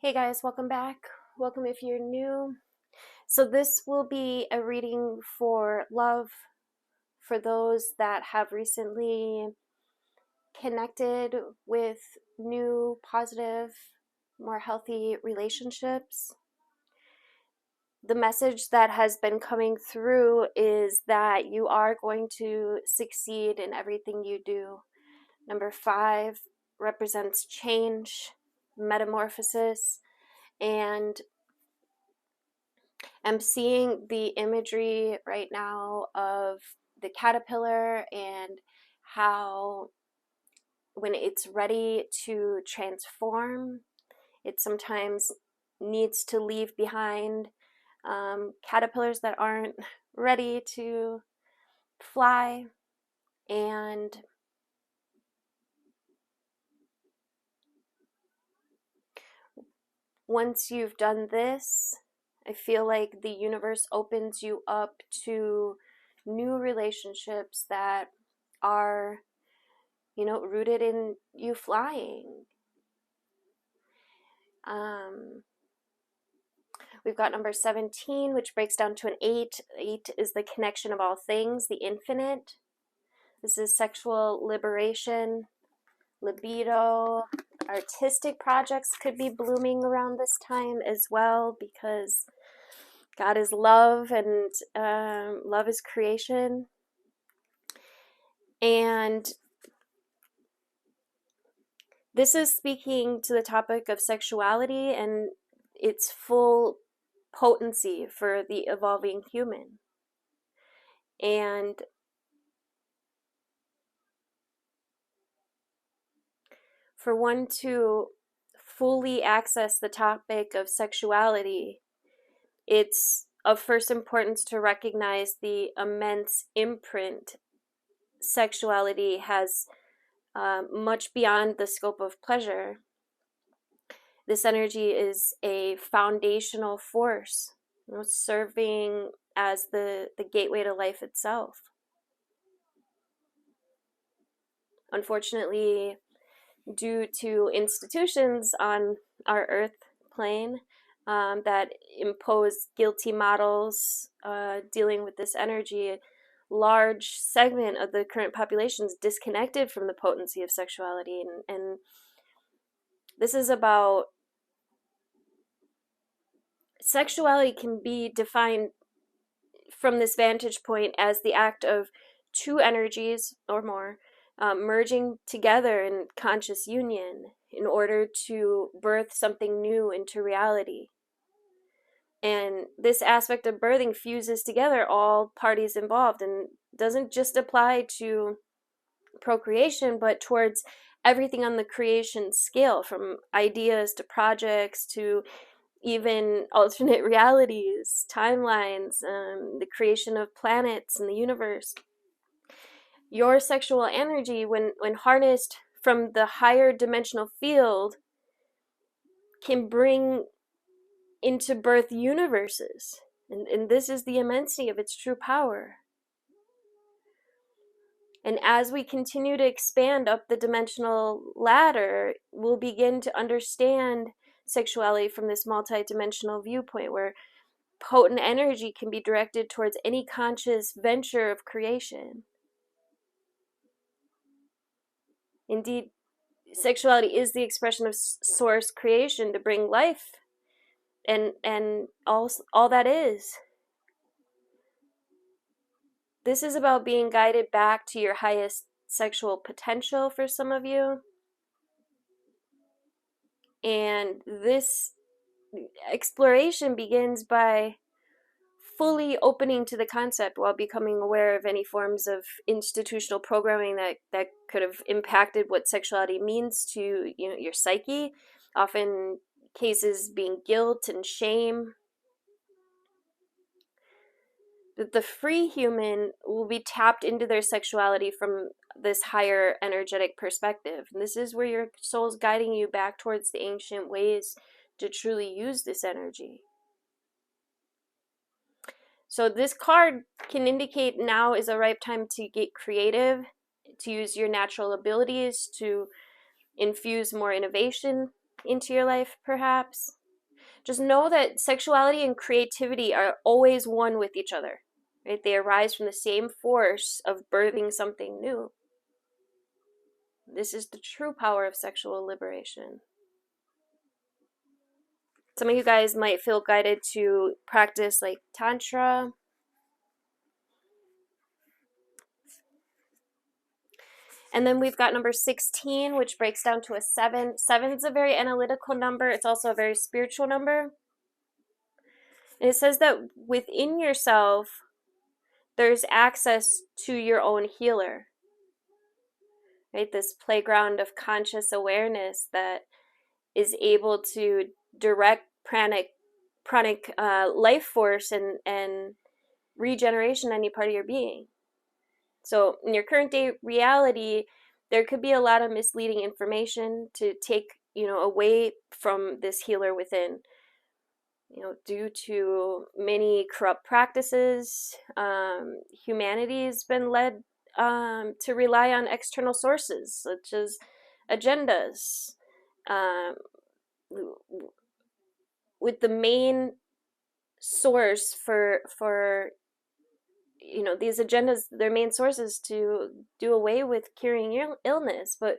Hey guys, welcome back. Welcome if you're new. So, this will be a reading for love for those that have recently connected with new, positive, more healthy relationships. The message that has been coming through is that you are going to succeed in everything you do. Number 5 represents change, metamorphosis, and I'm seeing the imagery right now of the caterpillar and how when it's ready to transform, it sometimes needs to leave behind caterpillars that aren't ready to fly. And once you've done this, I feel like the universe opens you up to new relationships that are, rooted in you flying. We've got number 17, which breaks down to an 8. 8 is the connection of all things, the infinite. This is sexual liberation, libido. Artistic projects could be blooming around this time as well, because God is love and love is creation. And this is speaking to the topic of sexuality and its full potency for the evolving human. And for one to fully access the topic of sexuality, it's of first importance to recognize the immense imprint sexuality has, much beyond the scope of pleasure. This energy is a foundational force, serving as the gateway to life itself. Unfortunately, due to institutions on our earth plane that impose guilty models dealing with this energy, a large segment of the current population is disconnected from the potency of sexuality. And this is about sexuality can be defined from this vantage point as the act of two energies or more merging together in conscious union in order to birth something new into reality. And this aspect of birthing fuses together all parties involved and doesn't just apply to procreation, but towards everything on the creation scale, from ideas to projects to even alternate realities, timelines, the creation of planets in the universe. Your sexual energy, when harnessed from the higher dimensional field, can bring into birth universes. And this is the immensity of its true power. And as we continue to expand up the dimensional ladder, we'll begin to understand sexuality from this multidimensional viewpoint where potent energy can be directed towards any conscious venture of creation. Indeed, sexuality is the expression of source creation to bring life and all that is. This is about being guided back to your highest sexual potential for some of you. And this exploration begins by fully opening to the concept while becoming aware of any forms of institutional programming that could have impacted what sexuality means to your psyche. Often cases being guilt and shame. The free human will be tapped into their sexuality from this higher energetic perspective. And this is where your soul's guiding you back towards the ancient ways to truly use this energy. So this card can indicate now is a ripe time to get creative, to use your natural abilities to infuse more innovation into your life, perhaps. Just know that sexuality and creativity are always one with each other, right? They arise from the same force of birthing something new. This is the true power of sexual liberation. Some of you guys might feel guided to practice like Tantra. And then we've got number 16, which breaks down to a 7. 7 is a very analytical number. It's also a very spiritual number. And it says that within yourself, there's access to your own healer. Right? This playground of conscious awareness that is able to direct pranic life force and regeneration any part of your being. So in your current day reality, there could be a lot of misleading information to take, away from this healer within, due to many corrupt practices. Humanity's been led to rely on external sources, such as agendas, with the main source for these agendas, their main source is to do away with curing illness. But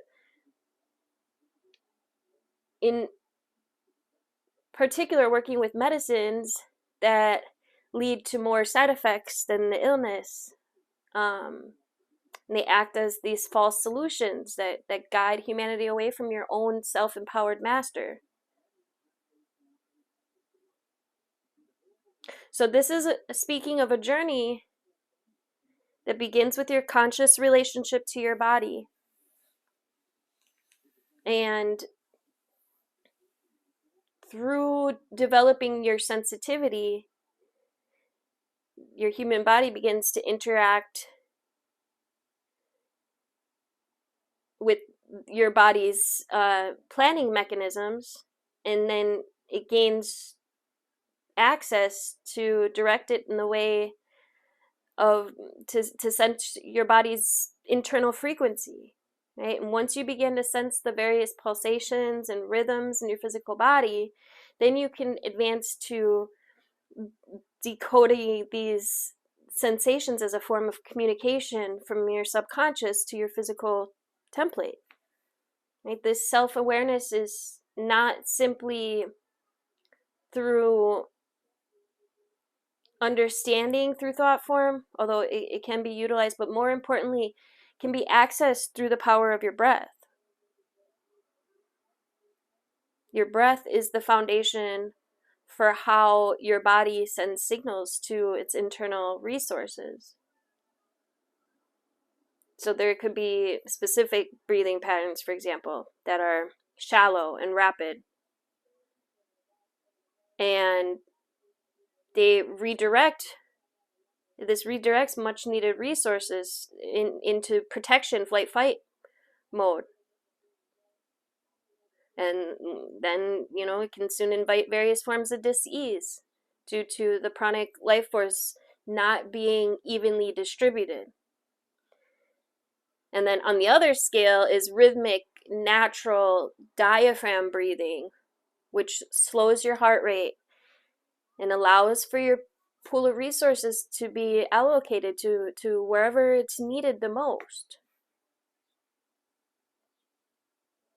in particular, working with medicines that lead to more side effects than the illness, they act as these false solutions that guide humanity away from your own self-empowered master. So this is speaking of a journey that begins with your conscious relationship to your body. And through developing your sensitivity, your human body begins to interact with your body's planning mechanisms, and then it gains access to direct it in the way of to sense your body's internal frequency, right? And once you begin to sense the various pulsations and rhythms in your physical body, then you can advance to decoding these sensations as a form of communication from your subconscious to your physical template, right? This self-awareness is not simply through understanding through thought form, although it can be utilized, but more importantly, can be accessed through the power of your breath. Your breath is the foundation for how your body sends signals to its internal resources. So there could be specific breathing patterns, for example, that are shallow and rapid. And this redirects much needed resources into protection, flight, fight mode. And then, it can soon invite various forms of dis-ease due to the pranic life force not being evenly distributed. And then on the other scale is rhythmic, natural diaphragm breathing, which slows your heart rate and allows for your pool of resources to be allocated to wherever it's needed the most.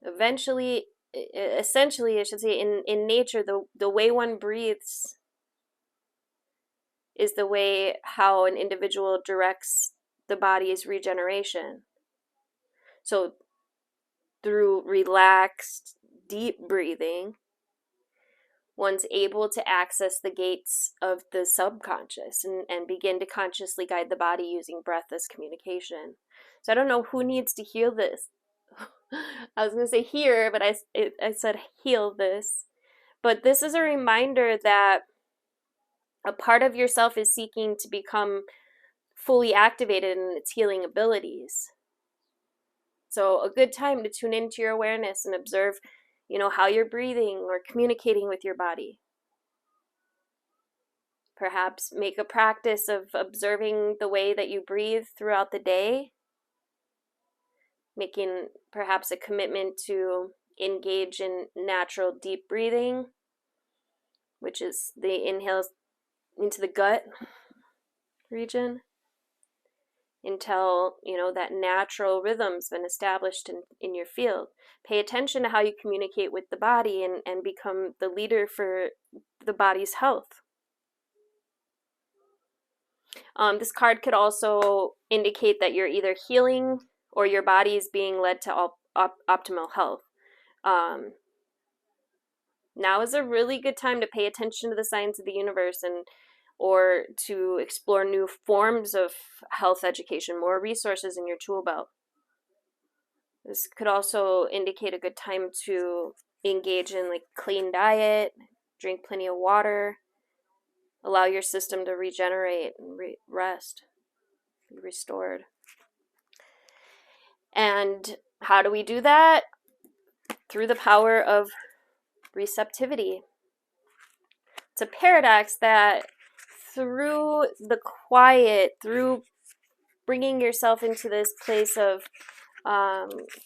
Essentially, I should say, in nature, the way one breathes is the way how an individual directs the body's regeneration. So through relaxed, deep breathing, one's able to access the gates of the subconscious and begin to consciously guide the body using breath as communication. So I don't know who needs to heal this. I was going to say hear, but I said heal this. But this is a reminder that a part of yourself is seeking to become fully activated in its healing abilities. So a good time to tune into your awareness and observe, how you're breathing or communicating with your body. Perhaps make a practice of observing the way that you breathe throughout the day, making perhaps a commitment to engage in natural deep breathing, which is the inhale into the gut region, until, you know, that natural rhythm's been established in your field. Pay attention to how you communicate with the body, and become the leader for the body's health. This card could also indicate that you're either healing or your body is being led to optimal health. Now is a really good time to pay attention to the signs of the universe, or to explore new forms of health education, more resources in your tool belt. This could also indicate a good time to engage in like clean diet, drink plenty of water, allow your system to regenerate and rest, be restored. And how do we do that? Through the power of receptivity. It's a paradox that through the quiet, through bringing yourself into this place of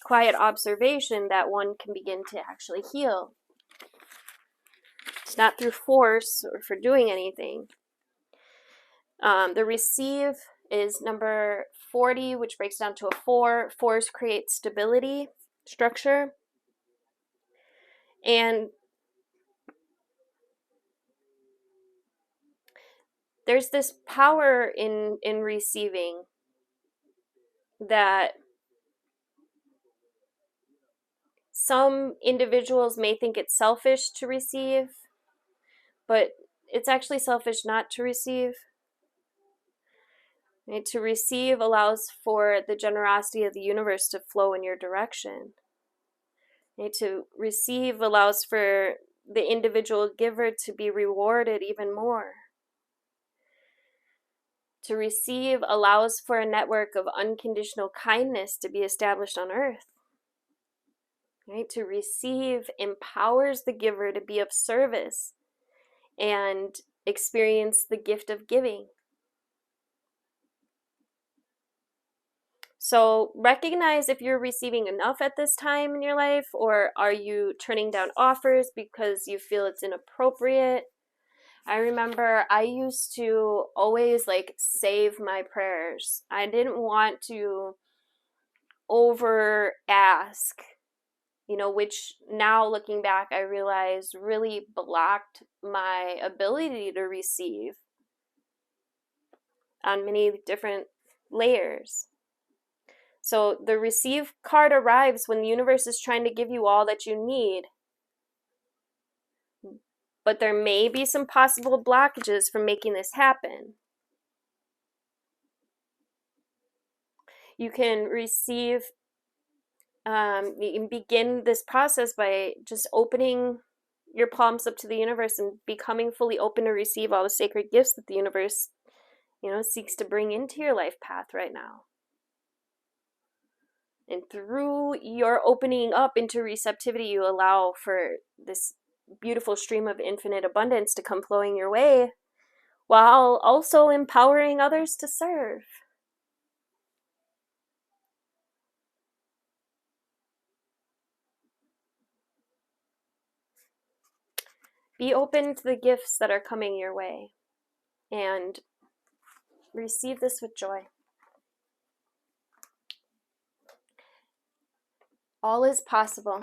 quiet observation, that one can begin to actually heal. It's not through force or for doing anything. The receive is number 40, which breaks down to a 4. 4s create stability, structure. And there's this power in receiving that some individuals may think it's selfish to receive, but it's actually selfish not to receive. Right? To receive allows for the generosity of the universe to flow in your direction. Right? To receive allows for the individual giver to be rewarded even more. To receive allows for a network of unconditional kindness to be established on earth. Right? To receive empowers the giver to be of service and experience the gift of giving. So recognize if you're receiving enough at this time in your life, or are you turning down offers because you feel it's inappropriate. I remember I used to always like save my prayers. I didn't want to over ask, you know, which now looking back, I realize really blocked my ability to receive on many different layers. So the receive card arrives when the universe is trying to give you all that you need. But there may be some possible blockages from making this happen. You can receive, you can begin this process by just opening your palms up to the universe and becoming fully open to receive all the sacred gifts that the universe, you know, seeks to bring into your life path right now. And through your opening up into receptivity, you allow for this beautiful stream of infinite abundance to come flowing your way, while also empowering others to serve. Be open to the gifts that are coming your way and receive this with joy. All is possible.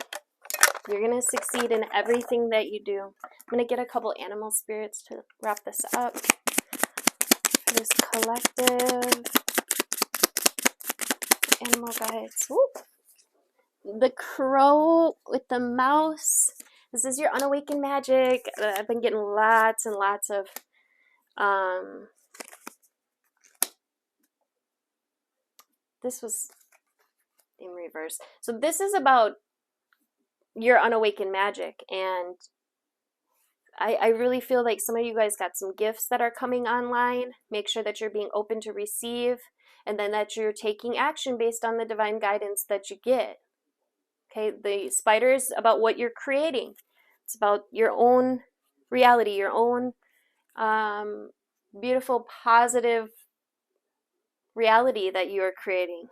You're going to succeed in everything that you do. I'm going to get a couple animal spirits to wrap this up. For this collective animal guides. Ooh. The crow with the mouse. This is your unawakened magic. I've been getting lots and lots of this was in reverse. So this is about your unawakened magic, and I really feel like some of you guys got some gifts that are coming online. Make sure that you're being open to receive, and then that you're taking action based on the divine guidance that you get. Okay, the spider is about what you're creating. It's about your own reality, your own beautiful, positive reality that you are creating.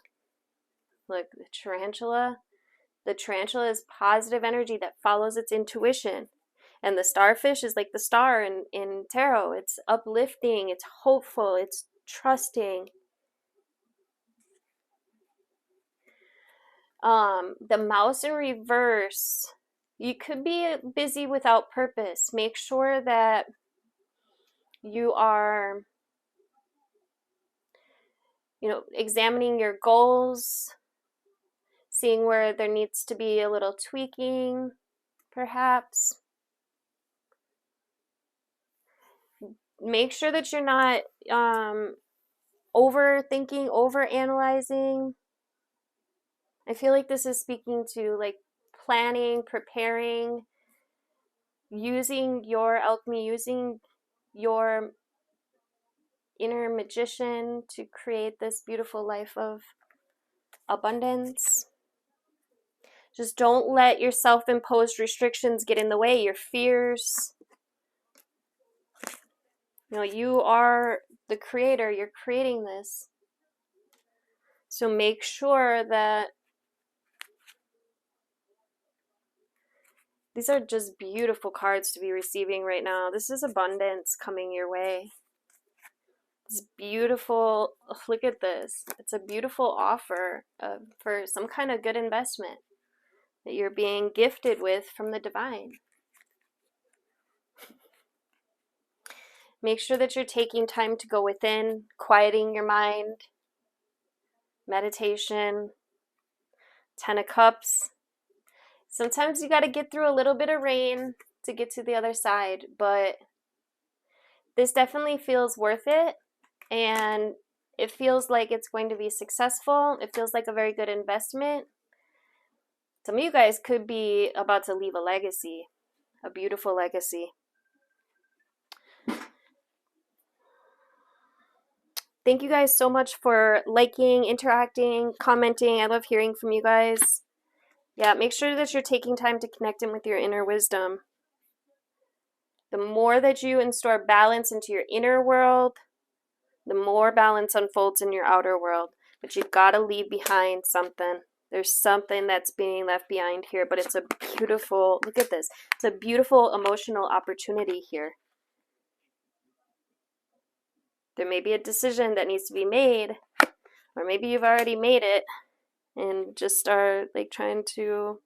Look, the tarantula, The tarantula is positive energy that follows its intuition. And the starfish is like the star in tarot. It's uplifting, it's hopeful, it's trusting. The mouse in reverse, you could be busy without purpose. Make sure that you are, examining your goals, seeing where there needs to be a little tweaking, perhaps. Make sure that you're not overthinking, overanalyzing. I feel like this is speaking to like planning, preparing, using your alchemy, using your inner magician to create this beautiful life of abundance. Just don't let your self-imposed restrictions get in the way, your fears. You are the creator, you're creating this. So make sure that these are just beautiful cards to be receiving right now. This is abundance coming your way. It's beautiful. Look at this. It's a beautiful offer for some kind of good investment that you're being gifted with from the divine. Make sure that you're taking time to go within, quieting your mind, meditation, 10 of Cups. Sometimes you got to get through a little bit of rain to get to the other side, but this definitely feels worth it, and it feels like it's going to be successful. It feels like a very good investment. Some of you guys could be about to leave a legacy, a beautiful legacy. Thank you guys so much for liking, interacting, commenting. I love hearing from you guys. Yeah, make sure that you're taking time to connect in with your inner wisdom. The more that you install balance into your inner world, the more balance unfolds in your outer world. But you've got to leave behind something. There's something that's being left behind here, but it's a beautiful, look at this. It's a beautiful emotional opportunity here. There may be a decision that needs to be made, or maybe you've already made it and just are like trying to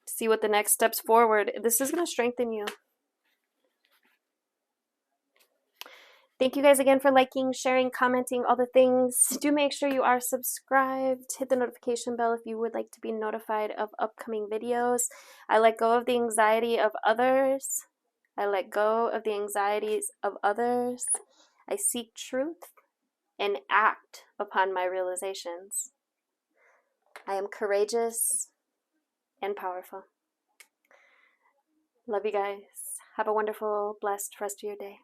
see what the next steps forward. This is going to strengthen you. Thank you guys again for liking, sharing, commenting, all the things. Do make sure you are subscribed. Hit the notification bell if you would like to be notified of upcoming videos. I let go of the anxiety of others. I let go of the anxieties of others. I seek truth and act upon my realizations. I am courageous and powerful. Love you guys. Have a wonderful, blessed rest of your day.